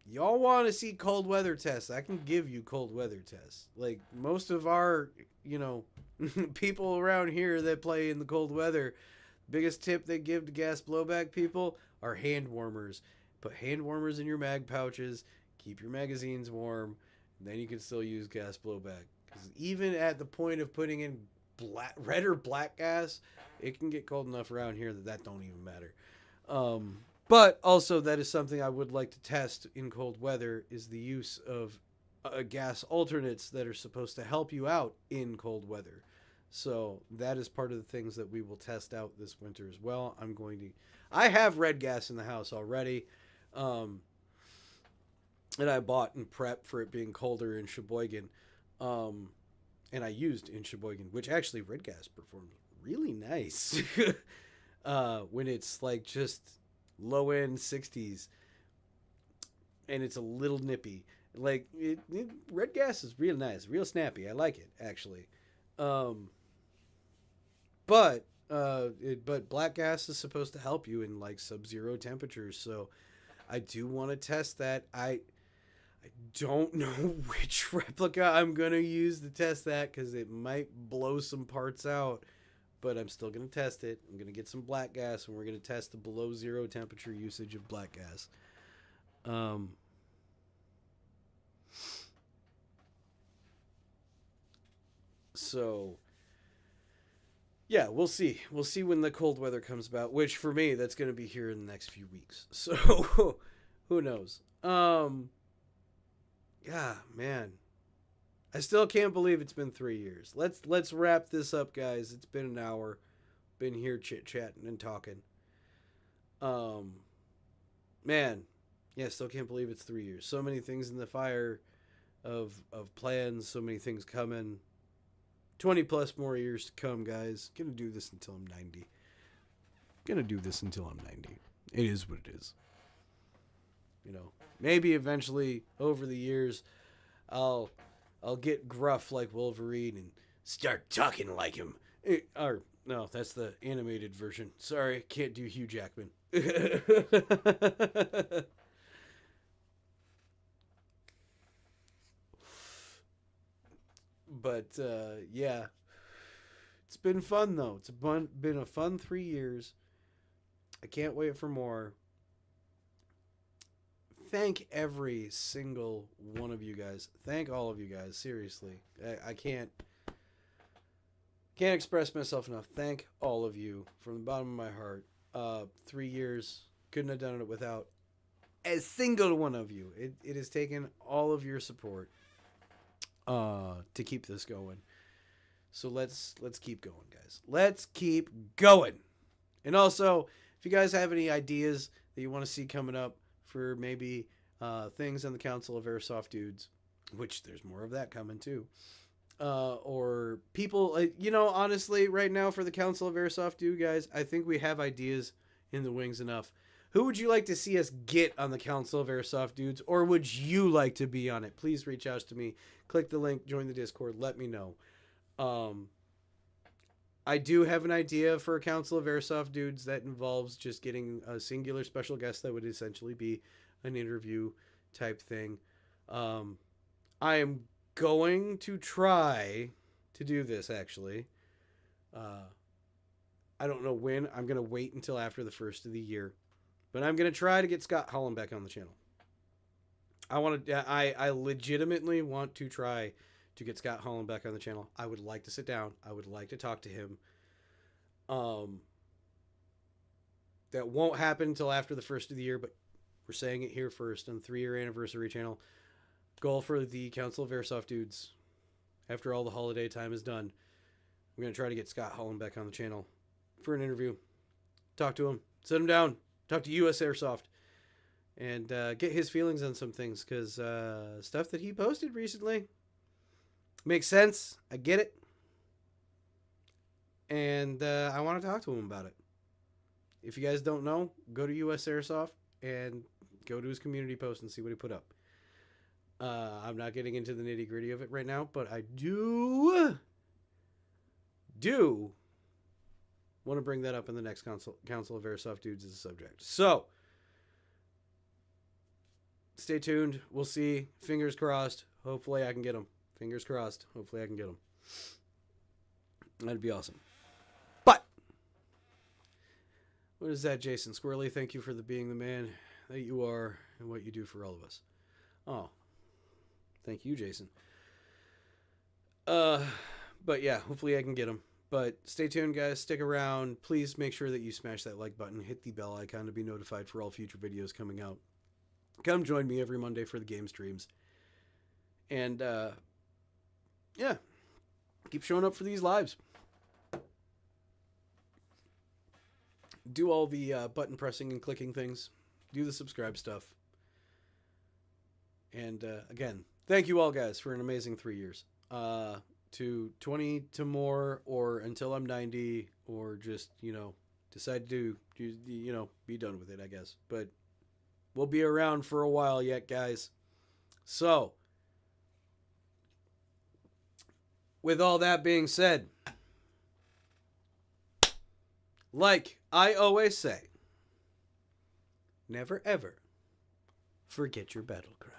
y'all want to see cold weather tests? I can give you cold weather tests. Like, most of our, people around here that play in the cold weather, biggest tip they give to gas blowback people are hand warmers. Put hand warmers in your mag pouches, keep your magazines warm, and then you can still use gas blowback. Because even at the point of putting in red or black gas, it can get cold enough around here that don't even matter. But also, that is something I would like to test in cold weather, is the use of gas alternates that are supposed to help you out in cold weather. So that is part of the things that we will test out this winter as well. I have red gas in the house already. And I bought and prepped for it being colder in Sheboygan. And I used in Sheboygan, which actually red gas performs really nice when it's like just low end 60s and it's a little nippy. Like, red gas is real nice, real snappy. I like it, actually. But black gas is supposed to help you in like sub-zero temperatures, so I do want to test that. I don't know which replica I'm going to use to test that, because it might blow some parts out, but I'm still going to test it. I'm going to get some black gas, and we're going to test the below zero temperature usage of black gas. So, yeah, we'll see. We'll see when the cold weather comes about, which for me, that's going to be here in the next few weeks. So, who knows? Yeah, man. I still can't believe it's been 3 years. Let's wrap this up, guys. It's been an hour. Been here chit-chatting and talking. Man. Yeah, still can't believe it's 3 years. So many things in the fire of plans, so many things coming. 20 plus more years to come, guys. Gonna do this until I'm 90. It is what it is. Maybe eventually over the years I'll get gruff like Wolverine and start talking like him. Or no, that's the animated version. Sorry, can't do Hugh Jackman. But yeah, it's been fun though. It's been a fun 3 years. I can't wait for more. Thank every single one of you guys. Thank all of you guys. Seriously, I can't. Can't express myself enough. Thank all of you from the bottom of my heart. 3 years, couldn't have done it without a single one of you. It has taken all of your support to keep this going. So let's keep going, guys. Let's keep going. And also, if you guys have any ideas that you want to see coming up for maybe things on the Council of Airsoft Dudes, which there's more of that coming too, or people, honestly, right now for the Council of Airsoft Dude, guys, I think we have ideas in the wings enough. Who would you like to see us get on the Council of Airsoft Dudes, or would you like to be on it? Please reach out to me. Click the link, join the Discord, let me know. I do have an idea for a Council of Airsoft Dudes that involves just getting a singular special guest that would essentially be an interview type thing. I am going to try to do this, actually. I don't know when. I'm going to wait until after the first of the year. But I'm going to try to get Scott Holland back on the channel. I legitimately want to try to get Scott Holland back on the channel. I would like to sit down. I would like to talk to him. That won't happen until after the first of the year, but we're saying it here first on the 3-year anniversary channel. Goal for the Council of Airsoft Dudes, after all the holiday time is done, I'm going to try to get Scott Holland back on the channel for an interview. Talk to him. Sit him down. Talk to US Airsoft. And get his feelings on some things, because stuff that he posted recently makes sense. I get it. And I want to talk to him about it. If you guys don't know, go to US Airsoft and go to his community post and see what he put up. I'm not getting into the nitty gritty of it right now, but I do want to bring that up in the next Council of Airsoft Dudes as a subject. So, stay tuned. We'll see. Fingers crossed. Hopefully I can get him. Fingers crossed. Hopefully I can get him. That'd be awesome. But, what is that, Jason Squirrely? Thank you for being the man that you are and what you do for all of us. Oh, thank you, Jason. But yeah, hopefully I can get him. But stay tuned, guys. Stick around. Please make sure that you smash that like button. Hit the bell icon to be notified for all future videos coming out. Come join me every Monday for the game streams. And, yeah. Keep showing up for these lives. Do all the button pressing and clicking things. Do the subscribe stuff. And, again, thank you all, guys, for an amazing 3 years. To 20 to more, or until I'm 90, or just, decide to, be done with it, I guess. But we'll be around for a while yet, guys. So, with all that being said, like I always say, never ever forget your battle cry.